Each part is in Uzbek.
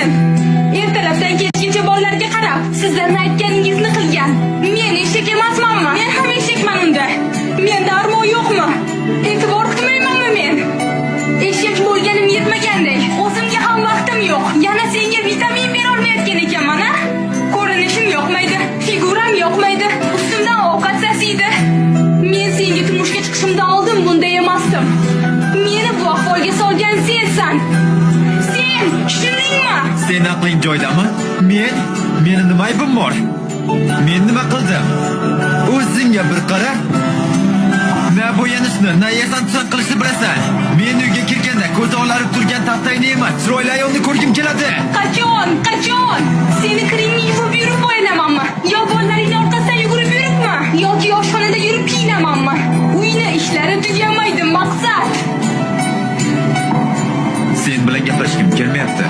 men. Ertalabdan kechgacha bolalarga qarab, sizlarning aytganingizni qilgan. Men eshak emasmanmi? Men ham eshakman unda. Menda armoq yo'qmi? E'tibor qilmaymanmi men? Eshak bo'lganim yetmagandek, o'zimga ham vaqtim yo'q. Yana senga vitamin bera olmayotgan ekanman, ha? Ko'rinishim yoqmaydi, figuram yoqmaydi, ustimdan ovqat sasiydi. Men senga turmushga chiqishimdan oldin bunday emasdim. Meni bu ahvolga solgan sensan. Sen, tushundingmi? Sen aqling joydami? Meni nima aybim bor? Men nima qildim? O'zingga bir qara. Na bo'yanishni, na yasan-tusan qilishni bilasan. Men uyga kirganda ko'zi olarib turgan taftayni emas, chiroyli ayolni ko'rgim keladi. Qachon? Seni kiringni yuvib yurib o'ynamanmi? Yo bolalaringning orqasidan yugurib yuribmi? Yoki oshxonada yurib kiyinamanmi? Uyni ishlari tugamaydi, maqsad. Sen bilan gaplashgim kelmayapti.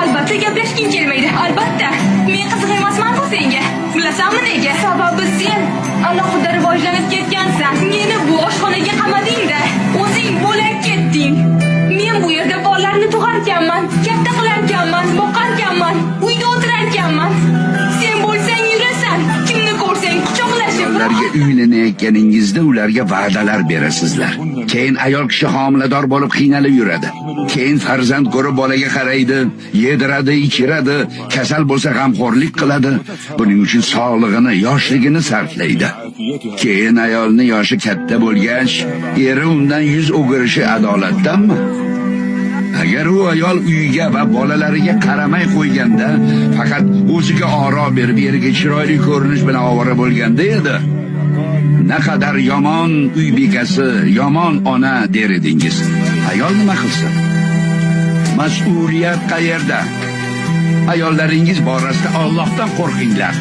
Albatta gaplashging kelmaydi, albatta. Men qiziq emasman-ku senga. Bilasanmi nega? Sababi sen alohida rivojlanib ketgansan. Meni bu oshxonaga qamading-da, o'zing bo'lak ketding. Men bu yerda bolalarni tug'arkanman, katta qilarkanman, boqarkanman, uyda o'tirarkanman. Sen bo'lsang yurasan, kimni ko'rsang quchoqlashib. Ularga uylanayotganingizda ularga va'dalar berasizlar. Keyin ayol kishi homilador bo'lib qiynalib yuradi. Keyin farzand ko'rib bolaga qaraydi, yediradi, ichiradi, kasal bo'lsa g'amxo'rlik qiladi. Buning uchun sog'lig'ini, yoshligini sarflaydi. Keyin ayolni yoshi katta bo'lgach, eri undan yuz o'girishi adolatdanmi? Agar u ayol uyiga va bolalariga qaramay qo'yganda, faqat o'ziga oro berib, eriga chiroyli ko'rinish bilan ovora bo'lganda edi, naqadar yomon uy bekasi, yomon ona der edingiz. Ayol nima qilsin? Mas'uliyat qayerda? Ayollaringiz borasida Allohdan qo'rqinglar.